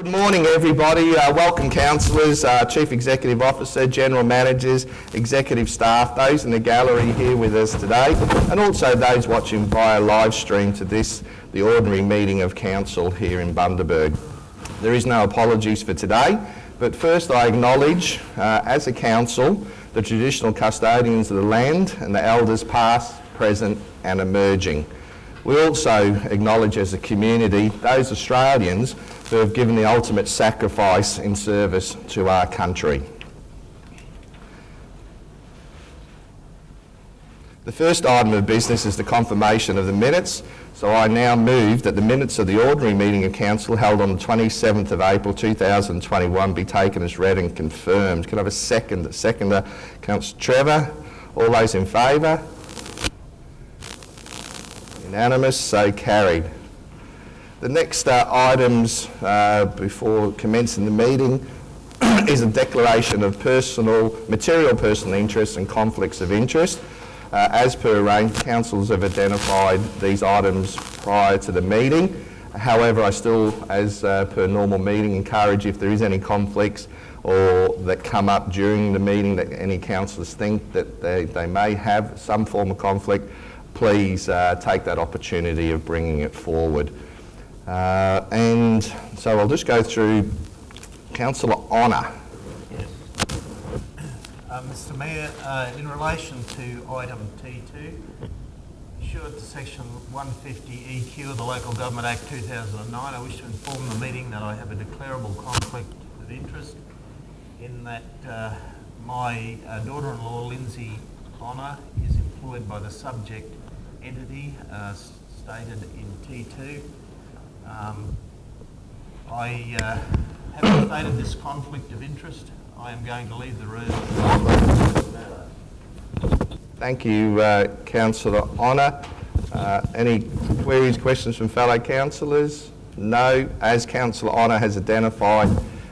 Good morning, everybody. Welcome, councillors, Chief Executive Officer, General Managers, Executive Staff, those in the gallery here with us today, and also those watching via live stream to this, the ordinary meeting of Council here in Bundaberg. There is no apologies for today, but first I acknowledge, as a council, the traditional custodians of the land and the elders past, present and emerging. We also acknowledge as a community those Australians who have given the ultimate sacrifice in service to our country. The first item of business is the confirmation of the minutes, so I now move that the minutes of the ordinary meeting of Council held on the 27th of April 2021 be taken as read and confirmed. Can I have a second? Seconder, Councillor Trevor. All those in favour? Unanimous, so carried. The next items before commencing the meeting is a declaration of material personal interests and conflicts of interest. As per arrangement, councils have identified these items prior to the meeting. However, I still, as per normal meeting, encourage if there is any conflicts or that come up during the meeting that any councillors think that they may have some form of conflict, please take that opportunity of bringing it forward. And so I'll just go through Councillor Honour. Yes. Mr Mayor, in relation to item T2, pursuant to section 150 EQ of the Local Government Act 2009, I wish to inform the meeting that I have a declarable conflict of interest in that my daughter-in-law, Lindsay Honour, is employed by the subject entity stated in T2. I having stated this conflict of interest, I am going to leave the room. Thank you, Councillor Honour. Any queries, questions from fellow councillors? No. As Councillor Honour has identified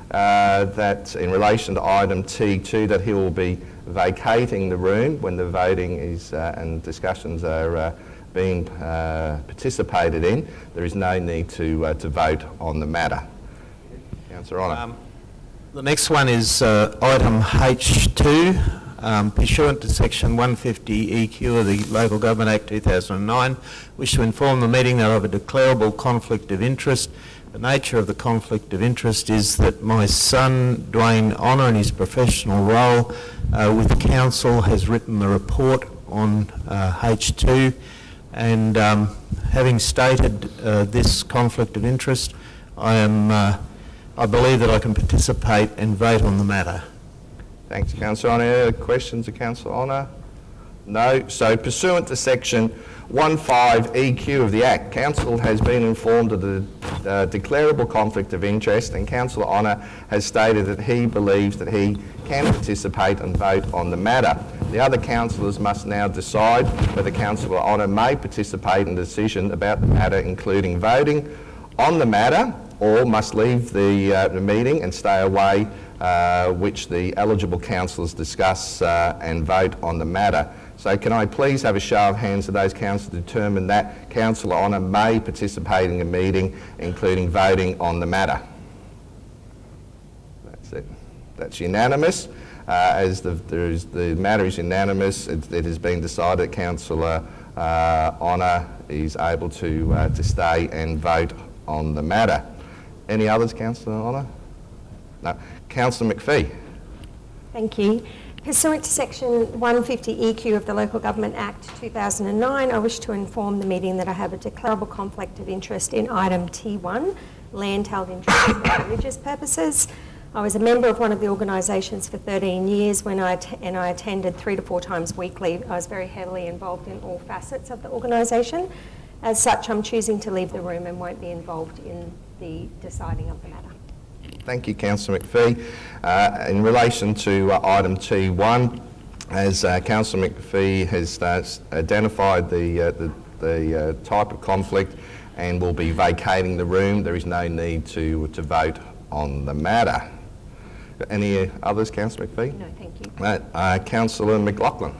that in relation to item T2 that he will be vacating the room when the voting is and discussions are being participated in, there is no need to vote on the matter. Councillor Honour. The next one is item H2. Pursuant to section 150 EQ of the Local Government Act 2009, wish to inform the meeting that I have a declarable conflict of interest. The nature of the conflict of interest is that my son, Dwayne Honour, in his professional role with the council, has written the report on H2, and having stated this conflict of interest, I believe that I can participate and vote on the matter. Thanks, Councillor Honour. Any questions of Councillor Honour? No. So pursuant to section 15 EQ of the Act, Council has been informed of the declarable conflict of interest, and Councillor Honour has stated that he believes that he can participate and vote on the matter. The other councillors must now decide whether Councillor Honour may participate in the decision about the matter, including voting on the matter, or must leave the meeting and stay away, which the eligible councillors discuss and vote on the matter. So can I please have a show of hands of those councillors to determine that Councillor Honour may participate in the meeting, including voting on the matter? That's it. That's unanimous. As the matter is unanimous, it has been decided that Councillor Honour is able to stay and vote on the matter. Any others, Councillor Honour? No. Councillor McPhee. Thank you. Pursuant to section 150 EQ of the Local Government Act 2009, I wish to inform the meeting that I have a declarable conflict of interest in item T1, land held in trust for religious purposes. I was a member of one of the organisations for 13 years and I attended 3 to 4 times weekly. I was very heavily involved in all facets of the organisation. As such, I'm choosing to leave the room and won't be involved in the deciding of the matter. Thank you, Councillor McPhee. In relation to item T1, as Councillor McPhee has identified the type of conflict and will be vacating the room, there is no need to vote on the matter. Any others, Councillor McPhee? No, thank you. Councillor McLaughlin.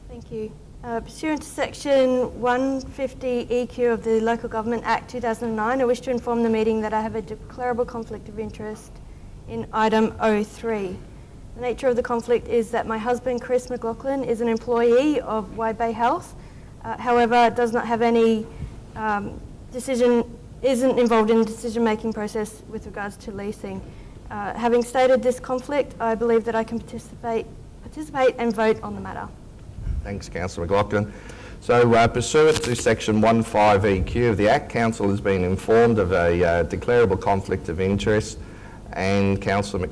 Thank you. Pursuant to Section 150 EQ of the Local Government Act 2009, I wish to inform the meeting that I have a declarable conflict of interest in item 03. The nature of the conflict is that my husband, Chris McLaughlin, is an employee of Wide Bay Health, however, does not have any isn't involved in the decision-making process with regards to leasing. Having stated this conflict, I believe that I can participate and vote on the matter. Thanks, Councillor McLaughlin. So pursuant to Section 15EQ of the Act, Council has been informed of a declarable conflict of interest, and Councillor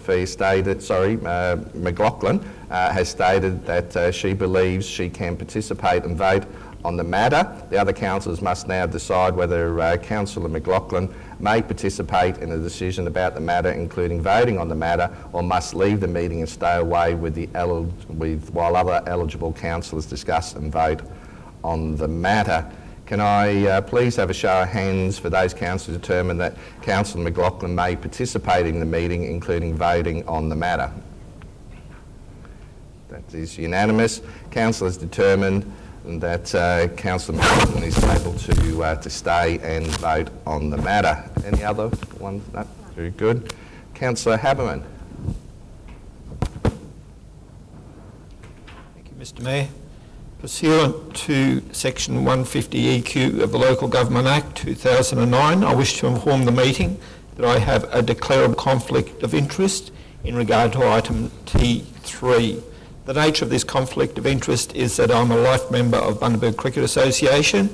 McLaughlin has stated that she believes she can participate and vote on the matter. The other councillors must now decide whether Councillor McLaughlin may participate in a decision about the matter, including voting on the matter, or must leave the meeting and stay away while other eligible councillors discuss and vote on the matter. Can I please have a show of hands for those councillors who determine that Councillor McLaughlin may participate in the meeting, including voting on the matter? That is unanimous. Council has determined that Councillor McLaughlin is able to stay and vote on the matter. Any other ones? No? Very good. Councillor Haberman. Thank you, Mr Mayor. Pursuant to Section 150 EQ of the Local Government Act 2009, I wish to inform the meeting that I have a declarable conflict of interest in regard to item T3. The nature of this conflict of interest is that I'm a life member of Bundaberg Cricket Association,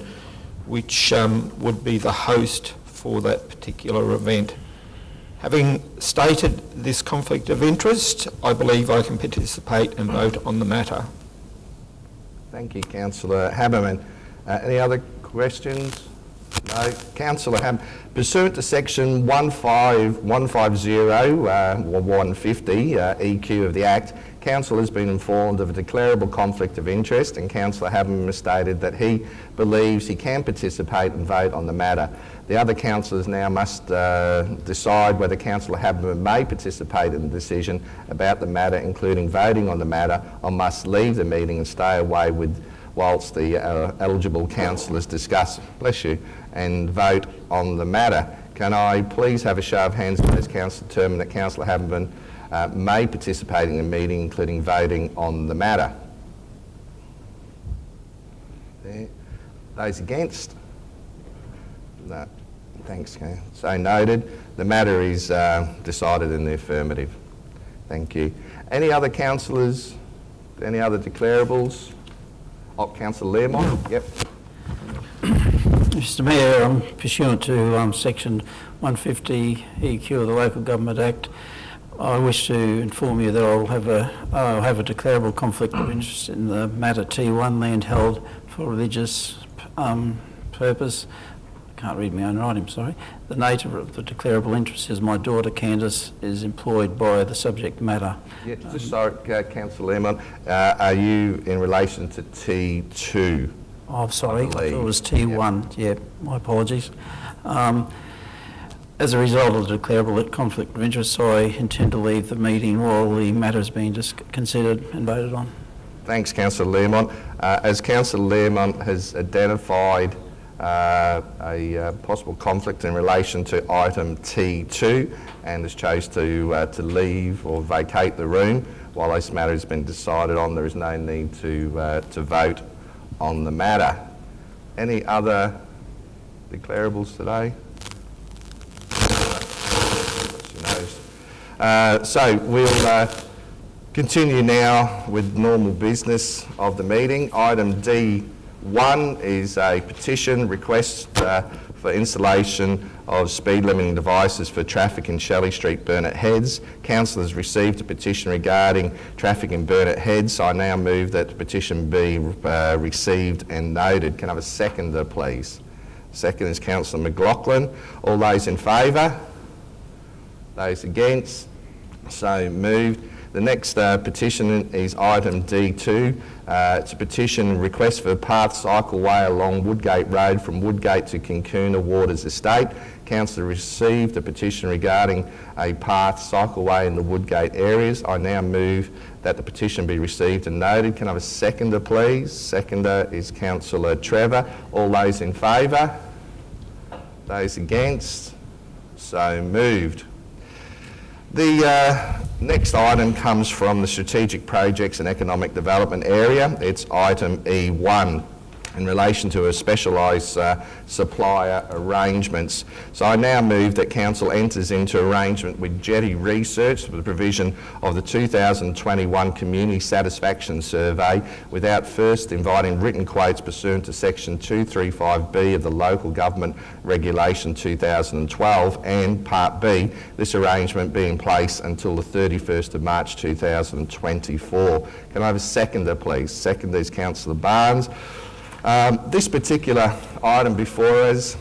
which would be the host for that particular event. Having stated this conflict of interest, I believe I can participate and vote on the matter. Thank you, Councillor Haberman. Any other questions? No. Councillor Haberman. Pursuant to Section 150 EQ of the Act, Council has been informed of a declarable conflict of interest, and Councillor Haberman has stated that he believes he can participate and vote on the matter. The other councillors now must decide whether Councillor Haberman may participate in the decision about the matter, including voting on the matter, or must leave the meeting and stay away whilst the eligible councillors discuss, bless you, and vote on the matter. Can I please have a show of hands for those councillors determine that Councillor Haberman may participate in the meeting, including voting on the matter? There. Those against? No. Thanks, so noted. The matter is decided in the affirmative. Thank you. Any other councillors? Any other declarables? Oh, Councillor Learmont. Yep. Mr Mayor, pursuant to Section 150 EQ of the Local Government Act, I wish to inform you that I'll have a declarable conflict of interest in the matter T1, land held for religious purpose. I can't read my own writing, sorry. The nature of the declarable interest is my daughter Candice is employed by the subject matter. Yeah, just sorry, Councillor Learmont, are you in relation to T2? Oh, sorry, I thought it was T1. Yeah, my apologies. As a result of the declarable conflict of interest, I intend to leave the meeting while the matter is being considered and voted on. Thanks, Councillor Learmont. As Councillor Learmont has identified a possible conflict in relation to item T2 and has chose to leave or vacate the room while this matter has been decided on, there is no need to vote on the matter. Any other declarables today? So we'll continue now with normal business of the meeting. Item D1 is a petition request for installation of speed limiting devices for traffic in Shelley Street, Burnett Heads. Council has received a petition regarding traffic in Burnett Heads. I now move that the petition be received and noted. Can I have a seconder, please? Second is Councillor McLaughlin. All those in favour? Those against? So moved. The next petition is item D2. It's a petition request for a path cycleway along Woodgate Road from Woodgate to Kincoona Waters Estate. Council received a petition regarding a path cycleway in the Woodgate areas. I now move that the petition be received and noted. Can I have a seconder, please? Seconder is Councillor Trevor. All those in favour? Those against? So moved. The next item comes from the Strategic Projects and Economic Development area. It's item E1 in relation to a specialised supplier arrangements. So I now move that Council enters into arrangement with Jetty Research for the provision of the 2021 Community Satisfaction Survey without first inviting written quotes pursuant to section 235B of the Local Government Regulation 2012 and Part B, this arrangement being in place until the 31st of March 2024. Can I have a seconder, please? Seconder is Councillor Barnes. This particular item before us,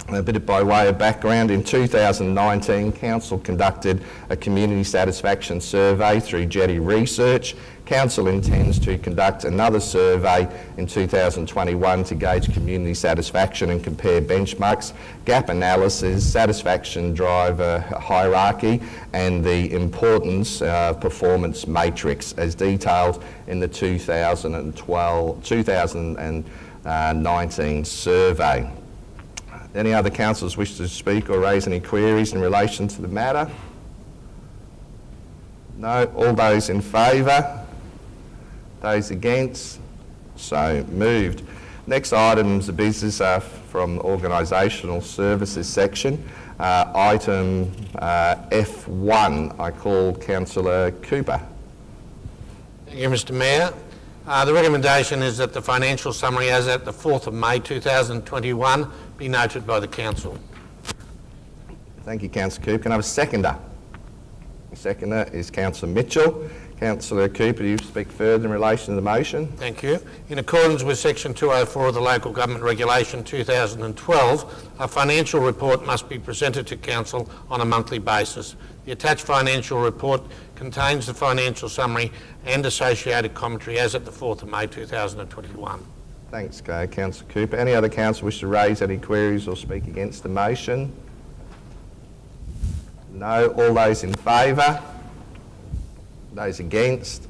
a bit by way of background, in 2019 Council conducted a community satisfaction survey through Jetty Research. Council intends to conduct another survey in 2021 to gauge community satisfaction and compare benchmarks, gap analysis, satisfaction driver hierarchy and the importance performance matrix as detailed in the 2019 survey. Any other councillors wish to speak or raise any queries in relation to the matter? No? All those in favour? Those against? So moved. Next items of business are from the Organisational Services section. Item F1, I call Councillor Cooper. Thank you, Mr Mayor. The recommendation is that the financial summary as at the 4th of May 2021 be noted by the Council. Thank you, Councillor Cooper. Can I have a seconder? The seconder is Councillor Mitchell. Councillor Cooper, do you speak further in relation to the motion? Thank you. In accordance with section 204 of the Local Government Regulation 2012, a financial report must be presented to Council on a monthly basis. The attached financial report contains the financial summary and associated commentary as at the 4th of May 2021. Thanks, Councillor Cooper. Any other councillor wish to raise any queries or speak against the motion? No. All those in favour? Those against?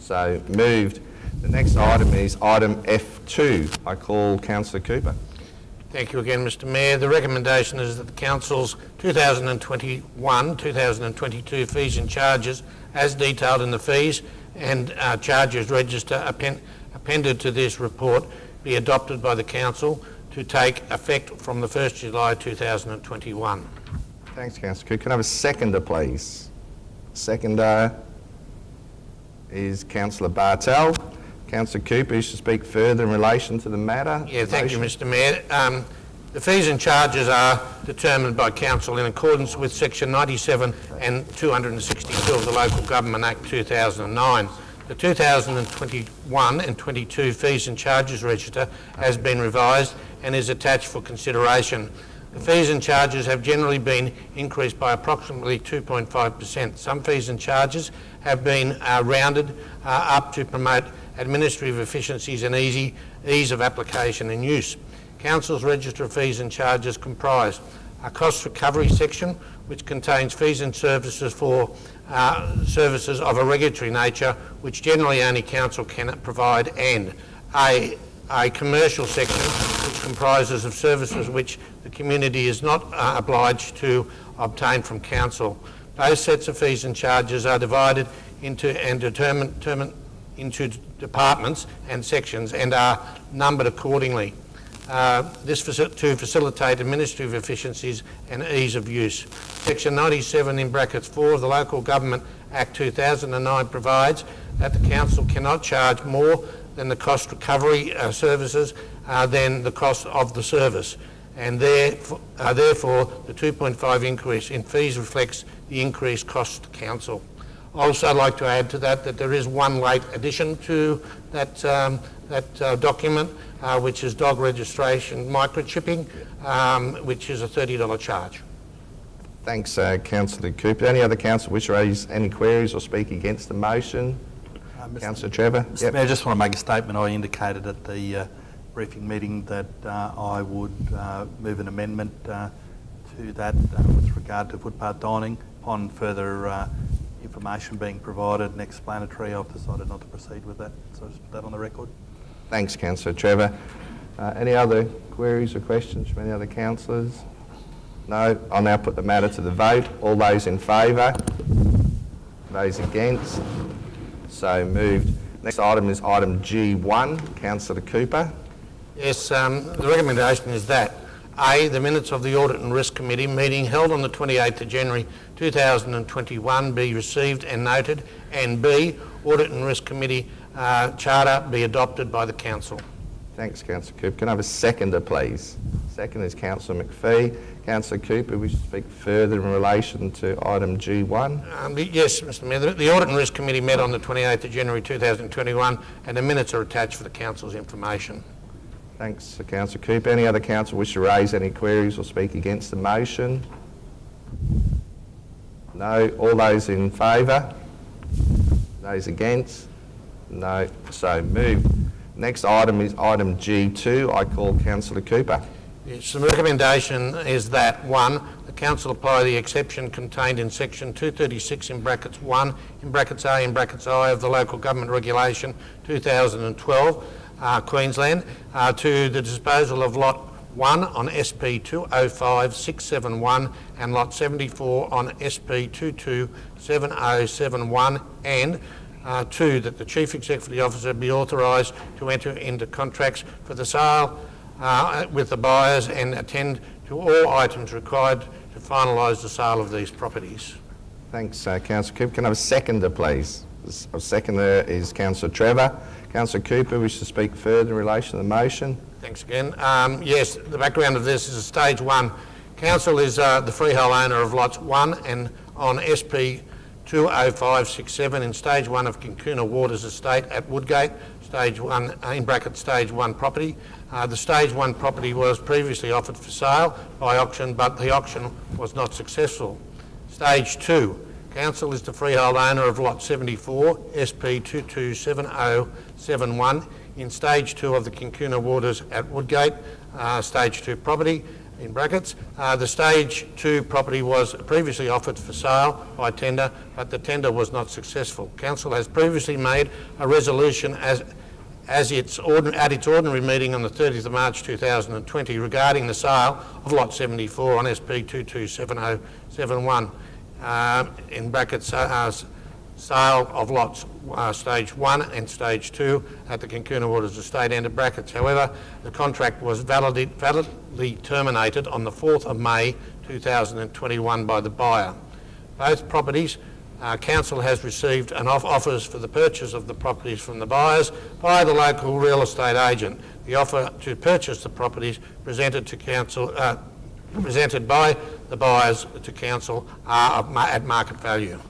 So moved. The next item is item F2. I call Councillor Cooper. Thank you again, Mr Mayor. The recommendation is that the Council's 2021-2022 fees and charges, as detailed in the fees and charges register appended to this report, be adopted by the Council to take effect from the 1st July 2021. Thanks, Councillor Cooper. Can I have a seconder, please? Seconder is Councillor Bartel. Councillor Cooper, you should speak further in relation to the matter. Yeah, thank you, Mr Mayor. The fees and charges are determined by Council in accordance with section 97 and 262 of the Local Government Act 2009. The 2021 and 22 fees and charges register has been revised and is attached for consideration. The fees and charges have generally been increased by approximately 2.5%. Some fees and charges have been rounded up to promote administrative efficiencies and ease of application and use. Council's register of fees and charges comprise a cost recovery section which contains fees and services for services of a regulatory nature which generally only Council can provide, and a commercial section which comprises of services which the community is not obliged to obtain from Council. Both sets of fees and charges are divided into and determined into departments and sections and are numbered accordingly. This to facilitate administrative efficiencies and ease of use. Section 97 in brackets 4 of the Local Government Act 2009 provides that the Council cannot charge more than the cost recovery services than the cost of the service, and therefore the 2.5 increase in fees reflects the increased cost to Council. I also like to add to that there is one late addition to that document, which is dog registration microchipping, which is a $30 charge. Thanks, Councillor Cooper. Any other councillor wish to raise any queries or speak against the motion? Councillor Trevor? Mr. Mayor, I just want to make a statement. I indicated at the briefing meeting that I would move an amendment to that with regard to footpath dining. Upon further information being provided and explanatory, I've decided not to proceed with that. So just put that on the record. Thanks, Councillor Trevor. Any other queries or questions from any other councillors? No. I'll now put the matter to the vote. All those in favour? Those against? So moved. Next item is item G1. Councillor Cooper. Yes, the recommendation is that A, the minutes of the Audit and Risk Committee meeting held on the 28th of January 2021 be received and noted, and B, Audit and Risk Committee charter be adopted by the Council. Thanks, Councillor Cooper. Can I have a seconder, please? Second is Councillor McPhee. Councillor Cooper, we should speak further in relation to item G1. Yes, Mr Mayor. The Audit and Risk Committee met on the 28th of January 2021 and the minutes are attached for the Council's information. Thanks, Councillor Cooper. Any other councillor wish to raise any queries or speak against the motion? No. All those in favour? Those against? No. So moved. Next item is item G2. I call Councillor Cooper. Yes, the recommendation is that 1, the Council apply the exception contained in section 236 in brackets 1 in brackets A in brackets I of the Local Government Regulation 2012 Queensland to the disposal of lot 1 on SP 205671 and lot 74 on SP 227071 and 2, that the Chief Executive Officer be authorised to enter into contracts for the sale with the buyers and attend to all items required to finalise the sale of these properties. Thanks, Councillor Cooper. Can I have a seconder, please? A seconder is Councillor Trevor. Councillor Cooper, wish to speak further in relation to the motion? Thanks again. Yes, the background of this is a stage 1. Council is the freehold owner of lots 1 and on SP 20567 in stage 1 of Kinkuna Waters Estate at Woodgate, stage 1 in brackets stage 1 property. The stage 1 property was previously offered for sale by auction, but the auction was not successful. Stage 2, Council is the freehold owner of lot 74, SP 227071 in stage 2 of the Kinkuna Waters at Woodgate, stage 2 property in brackets. The stage 2 property was previously offered for sale by tender, but the tender was not successful. Council has previously made a resolution at its ordinary meeting on the 30th of March 2020 regarding the sale of lot 74 on SP 227071 in brackets sale of lots stage 1 and stage 2 at the Kinkuna Waters Estate end of brackets. However, the contract was validly terminated on the 4th of May 2021 by the buyer. Both properties, Council has received offers for the purchase of the properties from the buyers by the local real estate agent. The offer to purchase the properties presented to Council, presented by the buyers to Council are at market value.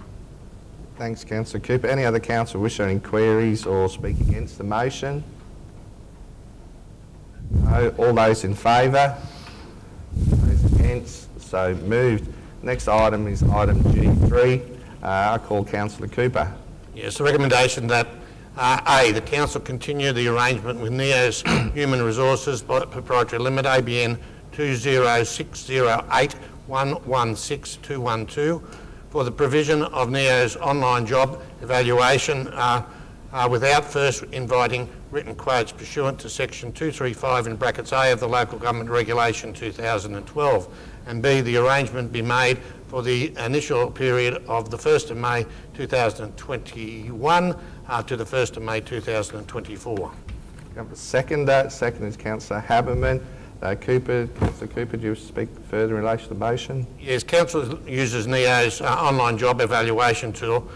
Thanks, Councillor Cooper. Any other councillor wish to any queries or speak against the motion? No. All those in favour? Those against? So moved. Next item is item G3. I call Councillor Cooper. Yes, the recommendation that A, the Council continue the arrangement with Neo's Human Resources Proprietary Limited, ABN 20608116212, for the provision of Neo's online job evaluation without first inviting written quotes pursuant to section 235 in brackets A of the Local Government Regulation 2012, and B, the arrangement be made for the initial period of the 1st of May 2021 to the 1st of May 2024. Seconder. Second is Councillor Haberman. Councillor Cooper, do you speak further in relation to the motion? Yes, Council uses Neo's online job evaluation tool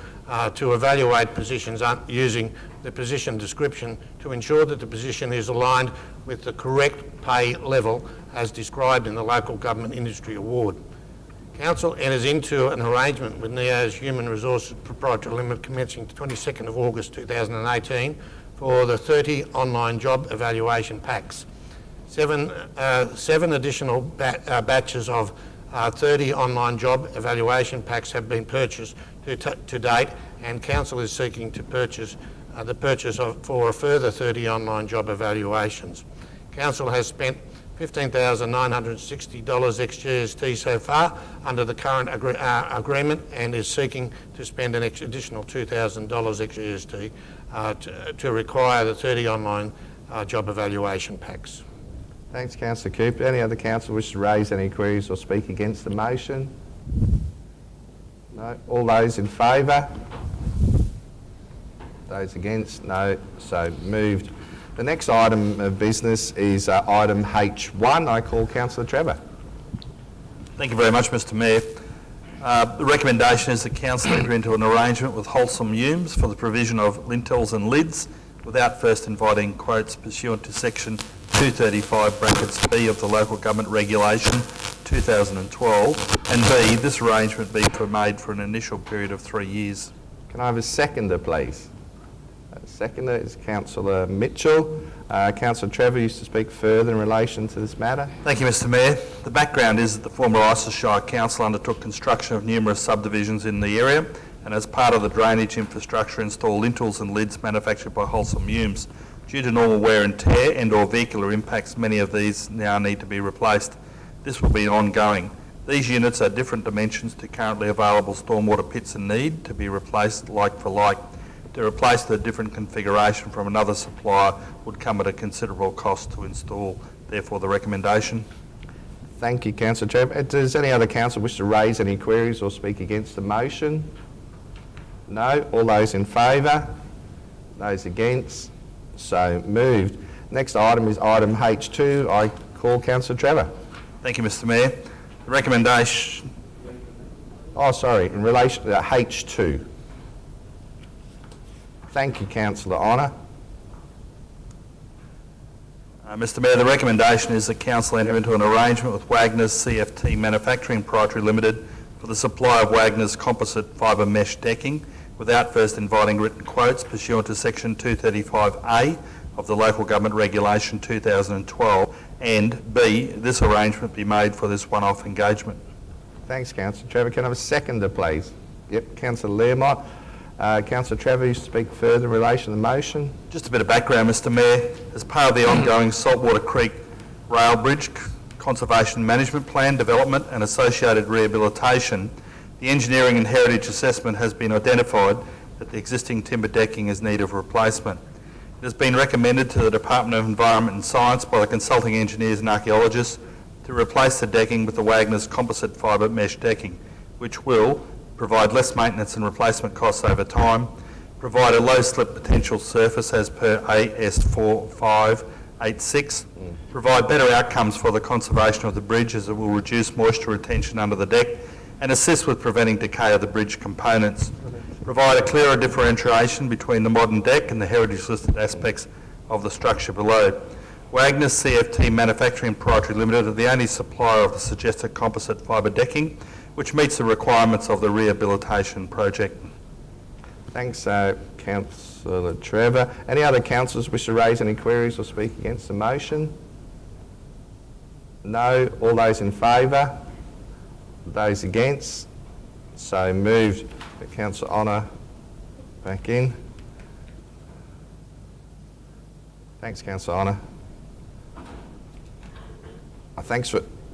to evaluate positions using the position description to ensure that the position is aligned with the correct pay level as described in the Local Government Industry Award. Council enters into an arrangement with Neo's Human Resources Proprietary Limited commencing the 22nd of August 2018 for the 30 online job evaluation packs. Seven additional batches of 30 online job evaluation packs have been purchased to date, and Council is seeking to purchase for a further 30 online job evaluations. Council has spent $15,960 ex-GST so far under the current agreement, and is seeking to spend an additional $2,000 ex-GST to require the 30 online job evaluation packs. Thanks, Councillor Cooper. Any other councillor wish to raise any queries or speak against the motion? No. All those in favour? Those against? No. So moved. The next item of business is item H1. I call Councillor Trevor. Thank you very much, Mr Mayor. The recommendation is that Council enter into an arrangement with Wholesome Humes for the provision of lintels and lids without first inviting quotes pursuant to section 235 brackets B of the Local Government Regulation 2012, and B, this arrangement be made for an initial period of 3 years. Can I have a seconder, please? Seconder is Councillor Mitchell. Councillor Trevor used to speak further in relation to this matter. Thank you, Mr Mayor. The background is that the former Islershire Council undertook construction of numerous subdivisions in the area, and as part of the drainage infrastructure installed lintels and lids manufactured by Wholesome Humes. Due to normal wear and tear and or vehicular impacts, many of these now need to be replaced. This will be ongoing. These units are different dimensions to currently available stormwater pits and need to be replaced like for like. To replace the different configuration from another supplier would come at a considerable cost to install. Therefore, the recommendation. Thank you, Councillor Trevor. Does any other council wish to raise any queries or speak against the motion? No. All those in favour? Those against? So moved. Next item is item H2. I call Councillor Trevor. Thank you, Mr Mayor. The recommendation... Oh, sorry, in relation to H2. Thank you, Councillor Honour. Mr Mayor, the recommendation is that Council enter into an arrangement with Wagner's CFT Manufacturing Proprietary Limited for the supply of Wagner's composite fibre mesh decking without first inviting written quotes pursuant to section 235A of the Local Government Regulation 2012, and B, this arrangement be made for this one-off engagement. Thanks, Councillor Trevor. Can I have a seconder, please? Yep, Councillor Learmont. Councillor Trevor, you speak further in relation to the motion. Just a bit of background, Mr Mayor. As part of the ongoing Saltwater Creek Rail Bridge Conservation Management Plan development and associated rehabilitation, the engineering and heritage assessment has been identified that the existing timber decking is in need of replacement. It has been recommended to the Department of Environment and Science by the consulting engineers and archaeologists to replace the decking with the Wagner's composite fibre mesh decking, which will provide less maintenance and replacement costs over time, provide a low slip potential surface as per AS 4586, provide better outcomes for the conservation of the bridge as it will reduce moisture retention under the deck, and assist with preventing decay of the bridge components. Provide a clearer differentiation between the modern deck and the heritage listed aspects of the structure below. Wagner's CFT Manufacturing Proprietary Limited are the only supplier of the suggested composite fibre decking, which meets the requirements of the rehabilitation project. Thanks, Councillor Trevor. Any other councillors wish to raise any queries or speak against the motion? No. All those in favour? Those against? So moved. Councillor Honour back in. Thanks, Councillor Honour.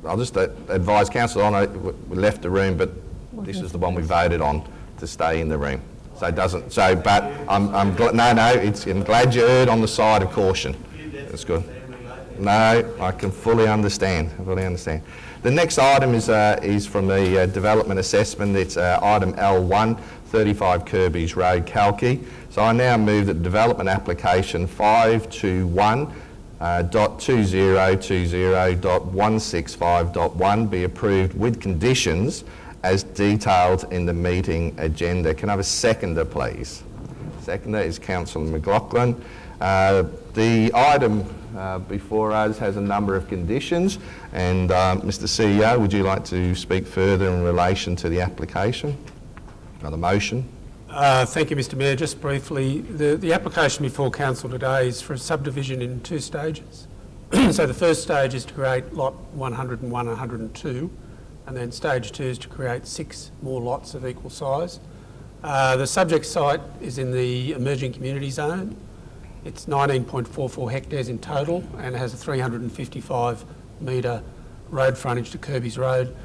I'll just advise Councillor Honour, we left the room, but this is the one we voted on to stay in the room. So it doesn't. So, but I'm glad you erred on the side of caution. That's good. No, I can fully understand. The next item is from the development assessment. It's item L1, 35 Kirby's Road, Kalki. So I now move that the development application 521.2020.165.1 be approved with conditions as detailed in the meeting agenda. Can I have a seconder, please? Seconder is Councillor McLaughlin. The item before us has a number of conditions, and Mr CEO, would you like to speak further in relation to the application or the motion? Thank you, Mr Mayor. Just briefly, the application before Council today is for a subdivision in 2 stages. So the first stage is to create lot 101 and 102 and then stage 2 is to create 6 more lots of equal size. The subject site is in the emerging community zone. It's 19.44 hectares in total and has a 355 metre road frontage to Kirby's Road.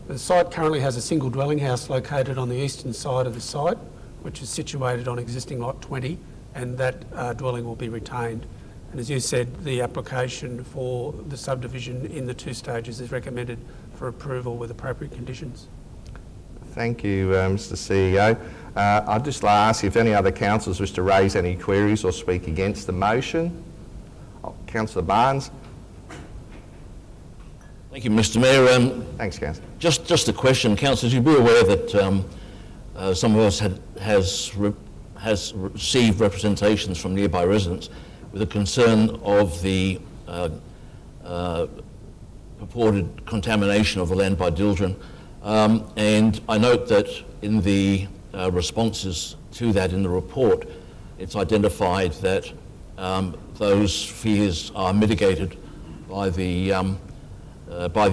The site currently has a single dwelling house located on the eastern side of the site, which is situated on existing lot 20, and that dwelling will be retained. And as you said, the application for the subdivision in the 2 stages is recommended for approval with appropriate conditions. Thank you, Mr CEO. I'd just like to ask if any other councillors wish to raise any queries or speak against the motion. Councillor Barnes. Thank you, Mr Mayor. Thanks, Councillor. Just a question, councillors. You'll be aware that some of us has received representations from nearby residents with a concern of the purported contamination of the land by Dildren. And I note that in the responses to that in the report, it's identified that those fears are mitigated by the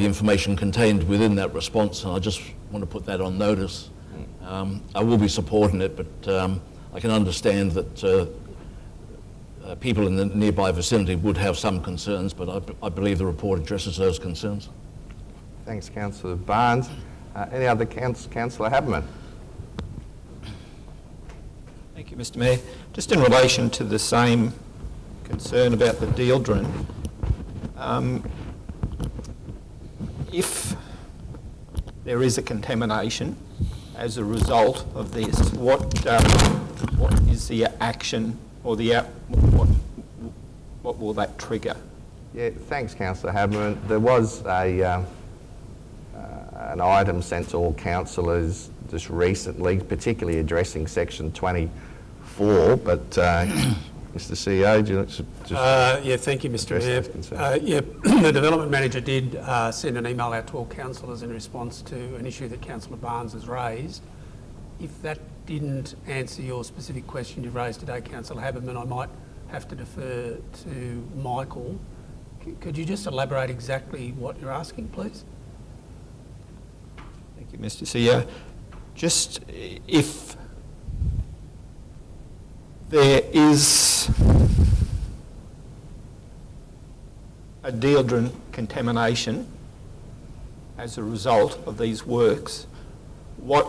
information contained within that response, and I just want to put that on notice. I will be supporting it, but I can understand that people in the nearby vicinity would have some concerns, but I believe the report addresses those concerns. Thanks, Councillor Barnes. Any other Councillor Haberman? Thank you, Mr Mayor. Just in relation to the same concern about the Dildren, if there is a contamination as a result of this, what is the action or what will that trigger? Yeah, thanks, Councillor Haberman. There was an item sent to all councillors just recently, particularly addressing section 24, but Mr CEO, do you just yeah, thank you, Mr Mayor. Yeah, the Development Manager did send an email out to all councillors in response to an issue that Councillor Barnes has raised. If that didn't answer your specific question you've raised today, Councillor Haberman, I might have to defer to Michael. Could you just elaborate exactly what you're asking, please? Thank you, Mr CEO. Just if there is a Dildren contamination as a result of these works, what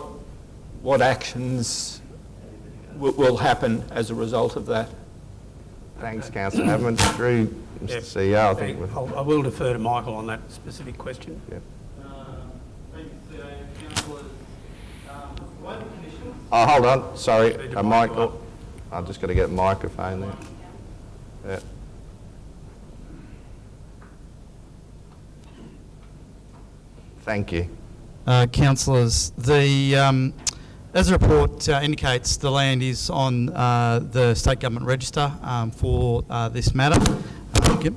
actions will happen as a result of that? Thanks, Councillor Haberman. Through Mr CEO, I think. I will defer to Michael on that specific question. Yeah. Local conditions. Oh, hold on. Sorry, Michael. I've just got to get a microphone there. Yeah. Thank you. Councillors, as the report indicates, the land is on the State Government Register for this matter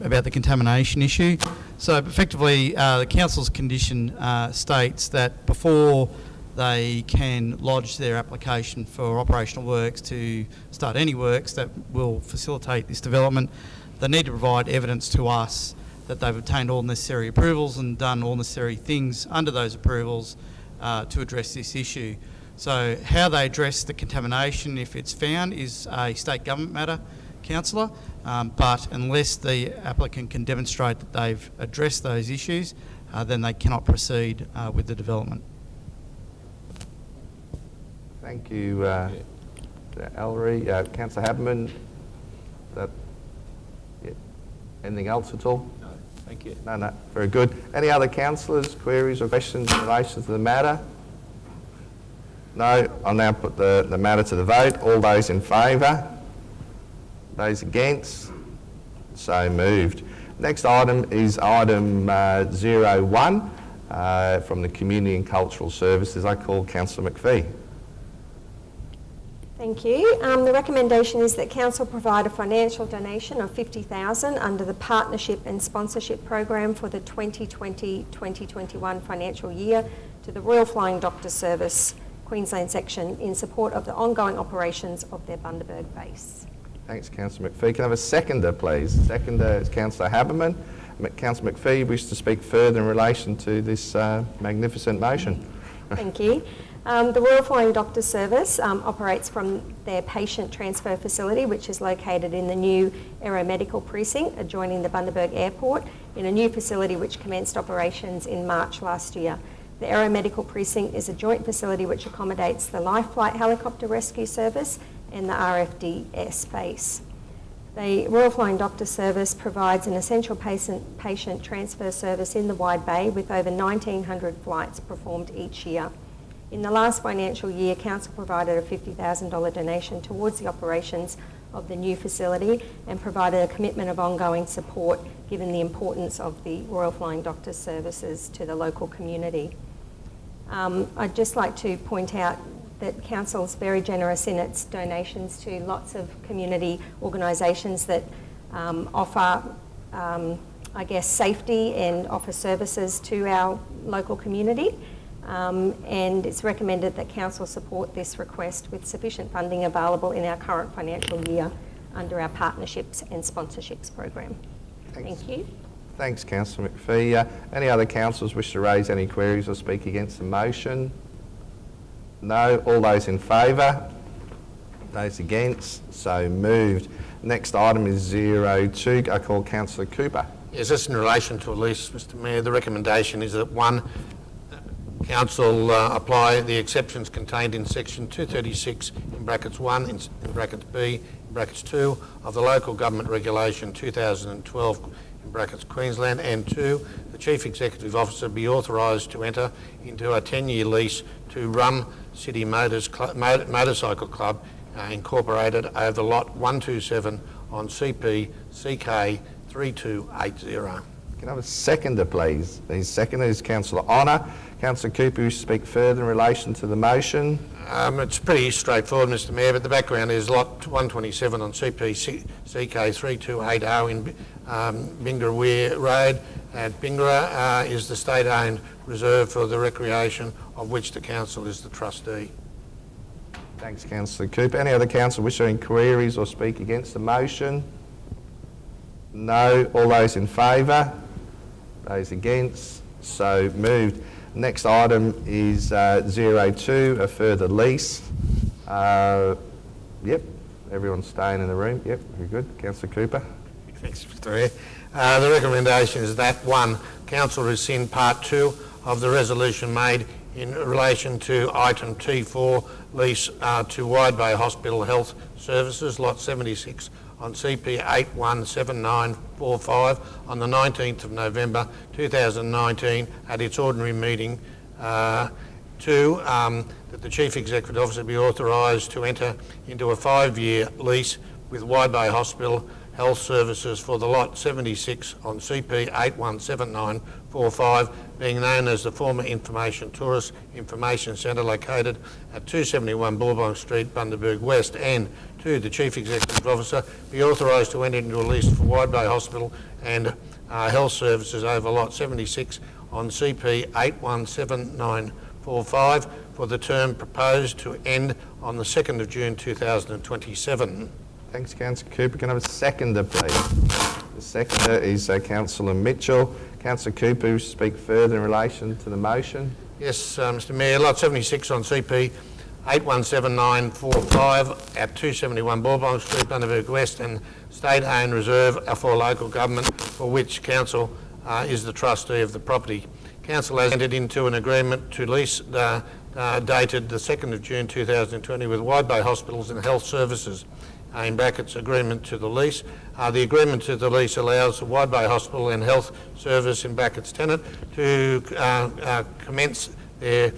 about the contamination issue. So effectively, the Council's condition states that before they can lodge their application for operational works to start any works that will facilitate this development, they need to provide evidence to us that they've obtained all necessary approvals and done all necessary things under those approvals to address this issue. So how they address the contamination, if it's found, is a state government matter, Councillor, but unless the applicant can demonstrate that they've addressed those issues, then they cannot proceed with the development. Thank you, Ellery. Councillor Haberman, anything else at all? No, thank you. No, very good. Any other councillors, queries or questions in relation to the matter? No, I'll now put the matter to the vote. All those in favour? Those against? So moved. Next item is item 01 from the Community and Cultural Services. I call Councillor McPhee. Thank you. The recommendation is that Council provide a financial donation of $50,000 under the Partnership and Sponsorship Program for the 2020-2021 financial year to the Royal Flying Doctor Service Queensland section in support of the ongoing operations of their Bundaberg base. Thanks, Councillor McPhee. Can I have a seconder, please? Seconder is Councillor Haberman. Councillor McPhee, you wish to speak further in relation to this magnificent motion? Thank you. The Royal Flying Doctor Service operates from their patient transfer facility, which is located in the new aeromedical precinct adjoining the Bundaberg Airport, in a new facility which commenced operations in March last year. The aeromedical precinct is a joint facility which accommodates the Life Flight Helicopter Rescue Service and the RFDS base. The Royal Flying Doctor Service provides an essential patient transfer service in the Wide Bay with over 1,900 flights performed each year. In the last financial year, Council provided a $50,000 donation towards the operations of the new facility and provided a commitment of ongoing support given the importance of the Royal Flying Doctor Services to the local community. I'd just like to point out that Council is very generous in its donations to lots of community organisations that offer, I guess, safety and offer services to our local community. And it's recommended that Council support this request with sufficient funding available in our current financial year under our partnerships and sponsorships program. Thank you. Thanks, Councillor McPhee. Any other councillors wish to raise any queries or speak against the motion? No. All those in favour? Those against? So moved. Next item is 02. I call Councillor Cooper. Yes, this in relation to a lease, Mr Mayor. The recommendation is that 1, Council apply the exceptions contained in section 236 in brackets 1 in brackets B in brackets 2 of the Local Government Regulation 2012 in brackets Queensland, and 2, the Chief Executive Officer be authorised to enter into a 10-year lease to Rum City Motorcycle Club Incorporated over lot 127 on CP CK 3280. Can I have a seconder, please? The seconder is Councillor Honour. Councillor Cooper, you speak further in relation to the motion? It's pretty straightforward, Mr Mayor, but the background is lot 127 on CP CK 3280 in Bingra Weir Road at Bingra is the state-owned reserve for the recreation of which the council is the trustee. Thanks, Councillor Cooper. Any other council wish to any queries or speak against the motion? No. All those in favour? Those against? So moved. Next item is 02, a further lease. Yep, everyone's staying in the room. Yep, very good. Councillor Cooper. Thanks, Mr Mayor. The recommendation is that 1, Council rescind Part 2 of the resolution made in relation to item T4, lease to Wide Bay Hospital Health Services, lot 76 on CP 817945 on the 19th of November 2019 at its ordinary meeting. 2, that the Chief Executive Officer be authorised to enter into a 5-year lease with Wide Bay Hospital Health Services for the lot 76 on CP 817945, being known as the former Information Tourist Information Centre located at 271 Bundaberg Street, Bundaberg West, and 2, the Chief Executive Officer be authorised to enter into a lease for Wide Bay Hospital and Health Services over lot 76 on CP 817945 for the term proposed to end on the 2nd of June 2027. Thanks, Councillor Cooper. Can I have a seconder, please? The seconder is Councillor Mitchell. Councillor Cooper, you speak further in relation to the motion? Yes, Mr Mayor. Lot 76 on CP 817945 at 271 Bundaberg Street, Bundaberg West, and state-owned reserve for local government for which Council is the trustee of the property. Council has entered into an agreement to lease dated the 2nd of June 2020 with Wide Bay Hospitals and Health Services, in brackets agreement to the lease. The agreement to the lease allows the Wide Bay Hospital and Health Service, in brackets tenant, to commence their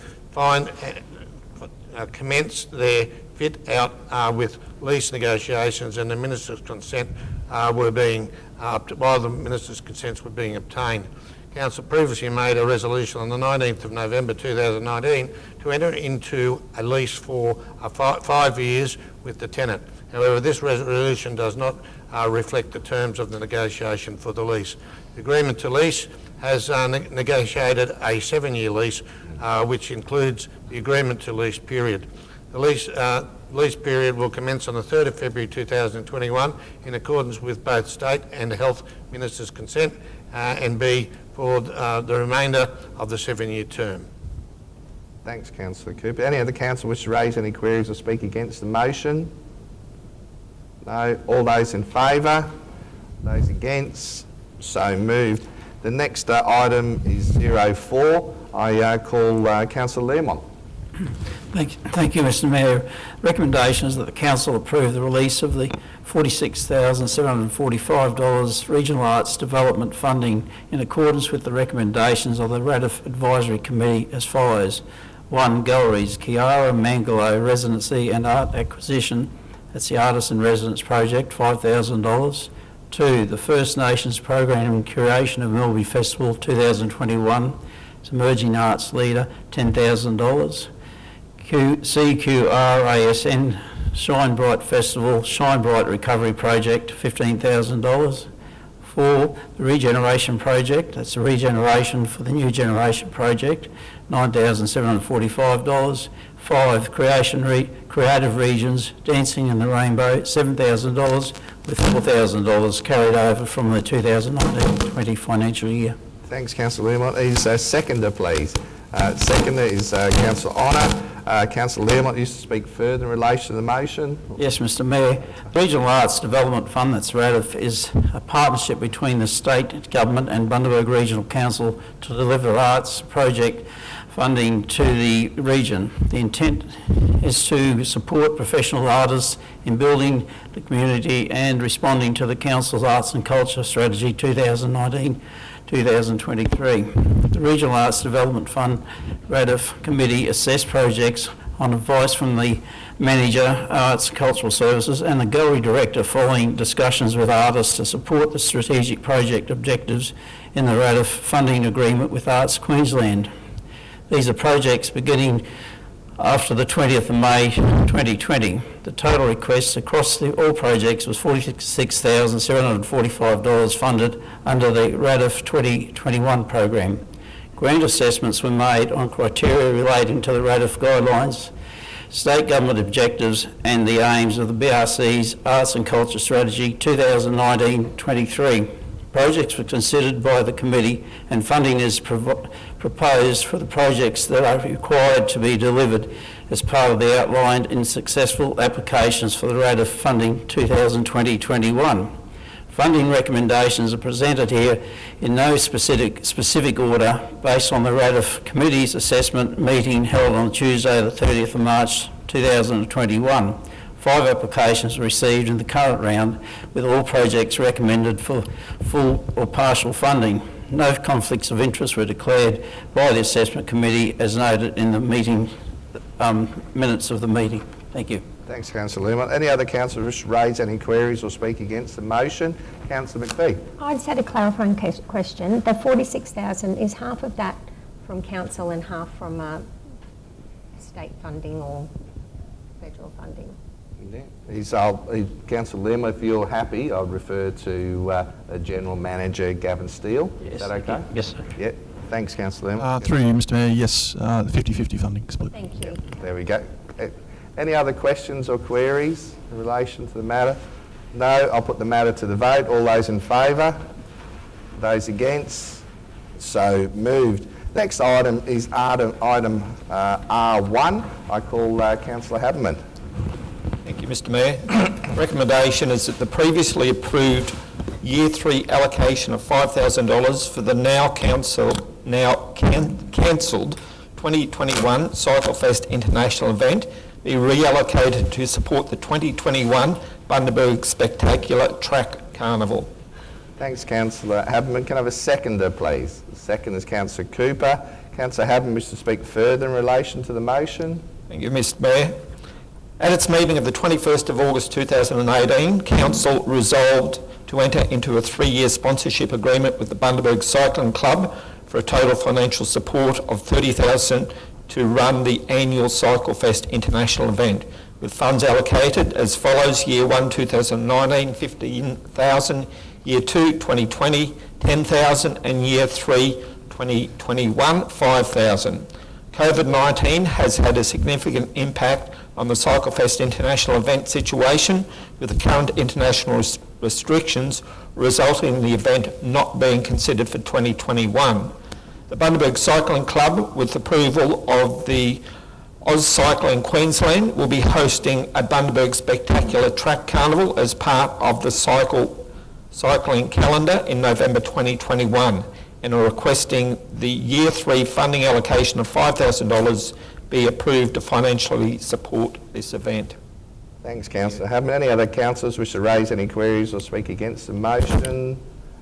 fit out with lease negotiations, and the Minister's consent while the Minister's consents were being obtained. Council previously made a resolution on the 19th of November 2019 to enter into a lease for 5 years with the tenant. However, this resolution does not reflect the terms of the negotiation for the lease. The agreement to lease has negotiated a 7-year lease, which includes the agreement to lease period. The lease The lease period will commence on the 3rd of February 2021 in accordance with both State and the Health Minister's consent and be for the remainder of the 7-year term. Thanks, Councillor Cooper. Any other councillor wish to raise any queries or speak against the motion? No. All those in favour? Those against? So moved. The next item is 04. I call Councillor Learmont. Thank you, Mr Mayor. Recommendation is that the Council approve the release of the $46,745 Regional Arts Development Funding in accordance with the recommendations of the RADIF Advisory Committee as follows. 1. Galleries, Kiara Mangalo Residency and Art Acquisition. That's the Artist in Residence Project, $5,000. 2. The First Nations Program and Curation of Milby Festival 2021. It's Emerging Arts Leader, $10,000. CQRASN Shine Bright Festival, Shine Bright Recovery Project, $15,000. 4. The Regeneration Project, that's the regeneration for the New Generation Project, $9,745. 5. Creative Regions, Dancing in the Rainbow, $7,000, with $4,000 carried over from the 2019-20 financial year. Thanks, Councillor Learmont. Is seconder, please. Seconder is Councillor Honour. Councillor Learmont used to speak further in relation to the motion. Yes, Mr Mayor. Regional Arts Development Fund, that's RADIF, is a partnership between the State Government and Bundaberg Regional Council to deliver arts project funding to the region. The intent is to support professional artists in building the community and responding to the Council's Arts and Culture Strategy 2019-2023. The Regional Arts Development Fund RADIF Committee assessed projects on advice from the Manager, Arts and Cultural Services and the Gallery Director following discussions with artists to support the strategic project objectives in the RADIF funding agreement with Arts Queensland. These are projects beginning after the 20th of May 2020. The total requests across all projects was $46,745 funded under the RADIF 2021 program. Grant assessments were made on criteria relating to the RADIF guidelines, state government objectives and the aims of the BRC's Arts and Culture Strategy 2019-23. Projects were considered by the committee and funding is proposed for the projects that are required to be delivered as part of the outlined in successful applications for the RADIF funding 2020-21. Funding recommendations are presented here in no specific order based on the RADIF Committee's assessment meeting held on Tuesday the 30th of March 2021. 5 applications were received in the current round, with all projects recommended for full or partial funding. No conflicts of interest were declared by the Assessment Committee as noted in the meeting minutes of the meeting. Thank you. Thanks, Councillor Learmont. Any other councillors wish to raise any queries or speak against the motion? Councillor McPhee. I just had a clarifying question. The 46,000, is half of that from council and half from state funding or federal funding? Councillor Learmont, if you're happy, I'll refer to General Manager Gavin Steele. Yes. Is that okay? Yes, sir. Yeah. Thanks, Councillor Learmont. Through you, Mr Mayor, yes, 50-50 funding split. Thank you. There we go. Any other questions or queries in relation to the matter? No, I'll put the matter to the vote. All those in favour? Those against? So moved. Next item is item R1. I call Councillor Haberman. Thank you, Mr Mayor. Recommendation is that the previously approved Year 3 allocation of $5,000 for the now cancelled 2021 Cyclefest International event be reallocated to support the 2021 Bundaberg Spectacular Track Carnival. Thanks, Councillor Haberman. Can I have a seconder, please? The second is Councillor Cooper. Councillor Haberman wishes to speak further in relation to the motion. Thank you, Mr Mayor. At its meeting of the 21st of August 2018, Council resolved to enter into a 3-year sponsorship agreement with the Bundaberg Cycling Club for a total financial support of $30,000 to run the annual Cyclefest International event, with funds allocated as follows: Year 1 2019 $15,000, Year 2 2020 $10,000 and Year 3 2021 $5,000. COVID-19 has had a significant impact on the CycleFest international event situation with the current international restrictions resulting in the event not being considered for 2021. The Bundaberg Cycling Club, with approval of the Oz Cycling Queensland, will be hosting a Bundaberg Spectacular Track Carnival as part of the cycling calendar in November 2021, and are requesting the Year 3 funding allocation of $5,000 be approved to financially support this event. Thanks, Councillor. Have any other councillors wish to raise any queries or speak against the motion?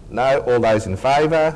No. All those in favour?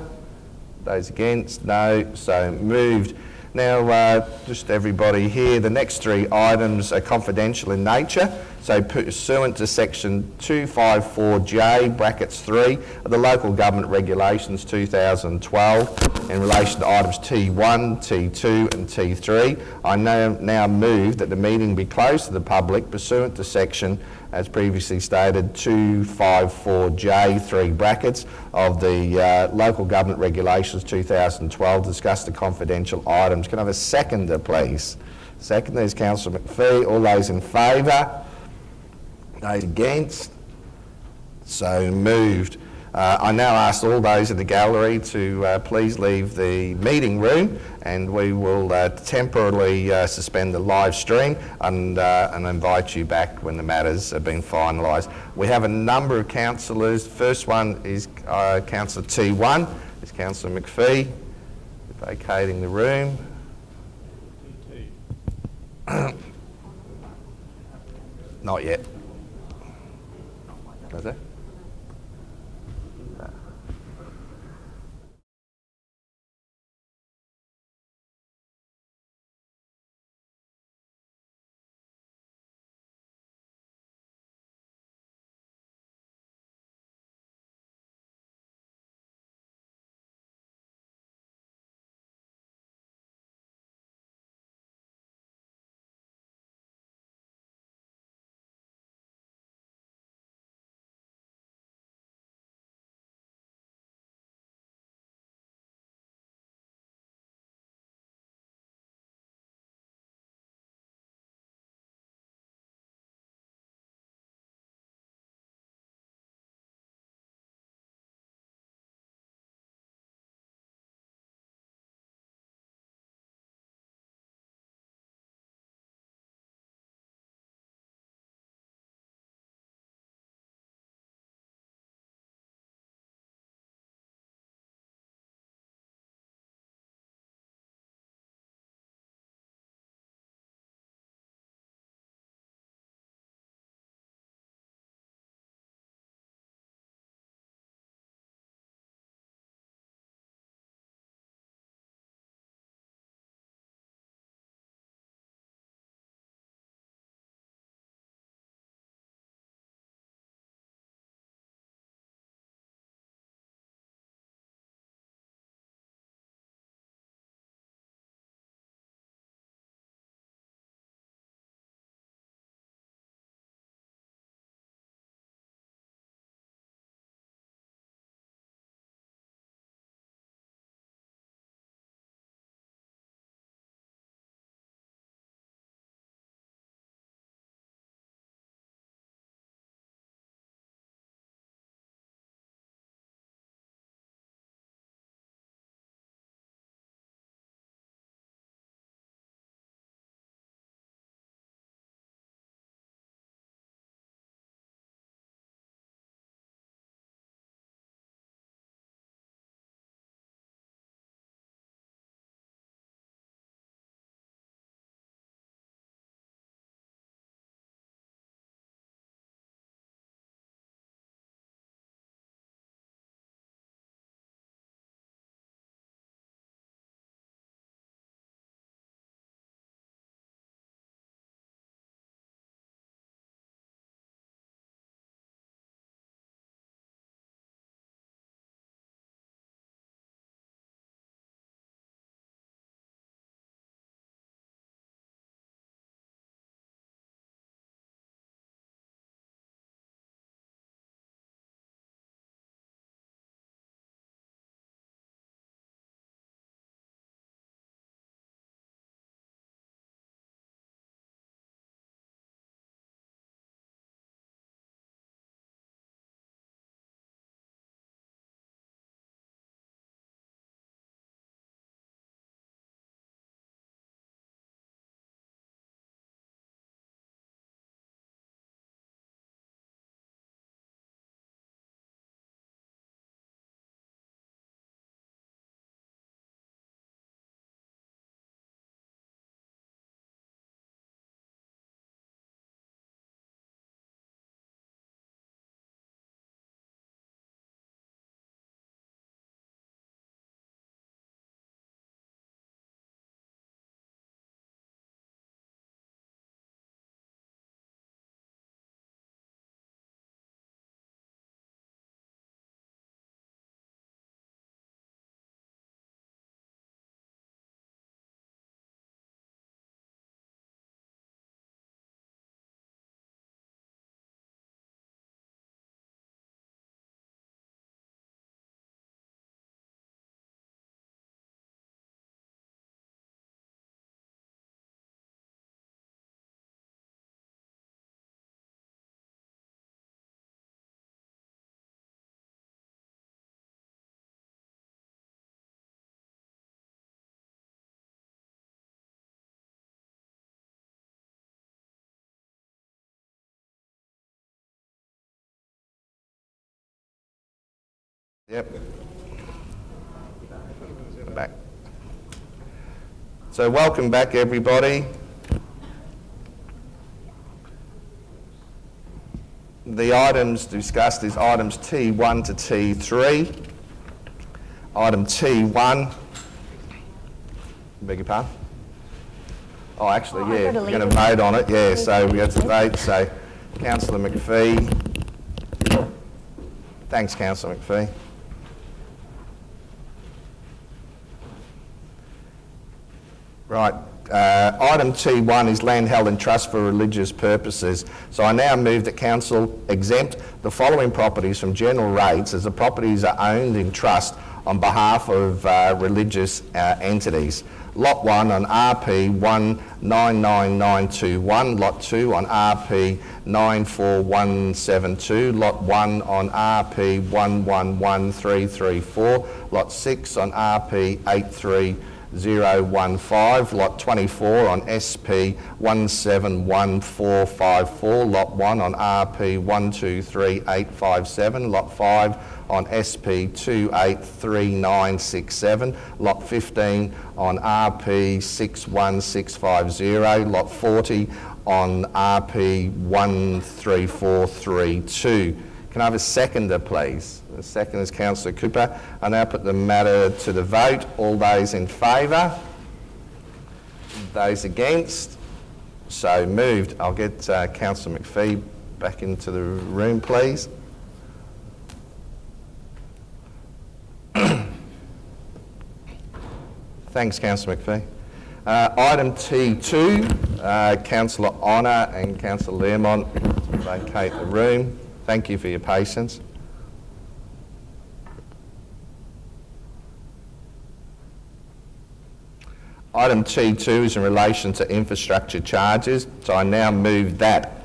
Those against? No. So moved. Now, just everybody here, the next three items are confidential in nature. So pursuant to section 254J brackets 3 of the Local Government Regulations 2012 in relation to items T1, T2 and T3, I now move that the meeting be closed to the public pursuant to section, as previously stated, 254J 3 brackets of the Local Government Regulations 2012, discuss the confidential items. Can I have a seconder, please? Seconder is Councillor McPhee. All those in favour? Those against? So moved. I now ask all those in the gallery to please leave the meeting room, and we will temporarily suspend the live stream and invite you back when the matters have been finalised. We have a number of councillors. First one is Councillor T1, is Councillor McPhee, vacating the room. Not yet. Is it? Yep. Back. So welcome back, everybody. The items discussed is items T1 to T3. Item T1, beg your pardon? Oh, actually, Oh, I've yeah, got to we're going to leave it. vote on it, yeah, so we have to vote. So, Councillor McPhee. Thanks, Councillor McPhee. Right, item T1 is land held in trust for religious purposes. So I now move that Council exempt the following properties from general rates as the properties are owned in trust on behalf of religious entities. Lot 1 on RP 199921, Lot 2 on RP 94172, Lot 1 on RP 111334, Lot 6 on RP 83015, Lot 24 on SP 171454, Lot 1 on RP 123857, Lot 5 on SP 283967, Lot 15 on RP 61650, Lot 40 on RP 13432. Can I have a seconder, please? The second is Councillor Cooper. I now put the matter to the vote. All those in favour? Those against? So moved. I'll get Councillor McPhee back into the room, please. Thanks, Councillor McPhee. Item T2, Councillor Honour and Councillor Learmont vacate the room. Thank you for your patience. Item T2 is in relation to infrastructure charges, so I now move that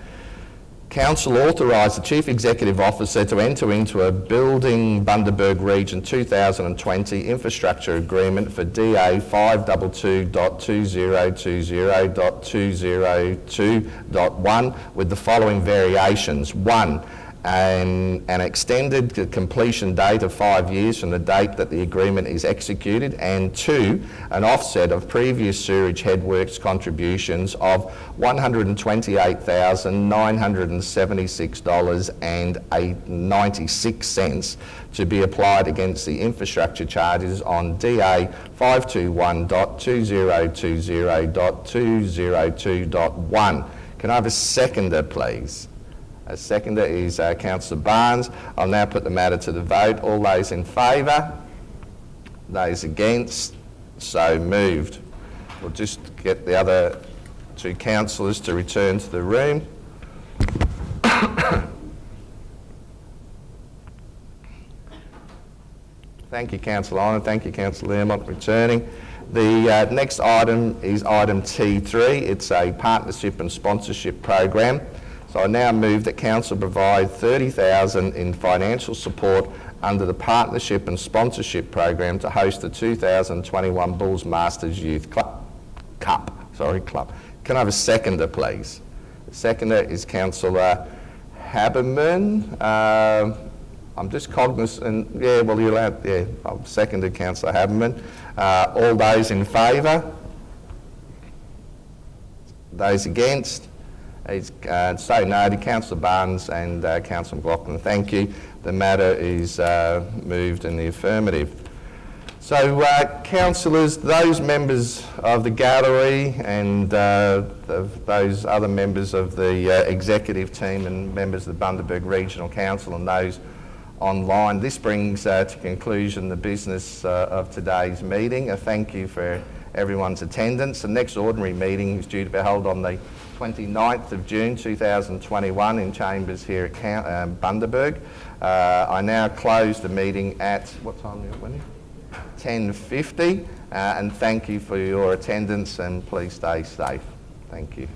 Council authorise the Chief Executive Officer to enter into a Building Bundaberg Region 2020 infrastructure agreement for DA 522.2020.202.1 with the following variations. 1. An extended completion date of 5 years from the date that the agreement is executed, and 2, an offset of previous sewerage headworks contributions of $128,976.96 to be applied against the infrastructure charges on DA 521.2020.202.1. Can I have a seconder, please? A seconder is Councillor Barnes. I'll now put the matter to the vote. All those in favour? Those against? So moved. We'll just get the other two councillors to return to the room. Thank you, Councillor Honour. Thank you, Councillor Learmont, returning. The next item is item T3. It's a partnership and sponsorship program. So I now move that Council provide $30,000 in financial support under the Partnership and Sponsorship Program to host the 2021 Bulls Masters Youth Cup. Can I have a seconder, please? The seconder is Councillor Haberman. I'm just cognizant, yeah, well, you're allowed, yeah, I've seconded Councillor Haberman. All those in favour? Those against? So noted. Councillor Barnes and Councillor McLaughlin, thank you. The matter is moved in the affirmative. So, councillors, those members of the gallery and those other members of the executive team and members of the Bundaberg Regional Council and those online, this brings to conclusion the business of today's meeting. A thank you for everyone's attendance. The next ordinary meeting is due to be held on the 29th of June 2021 in chambers here at Bundaberg. I now close the meeting at, what time is it, Winnie? 10:50, and thank you for your attendance and please stay safe. Thank you.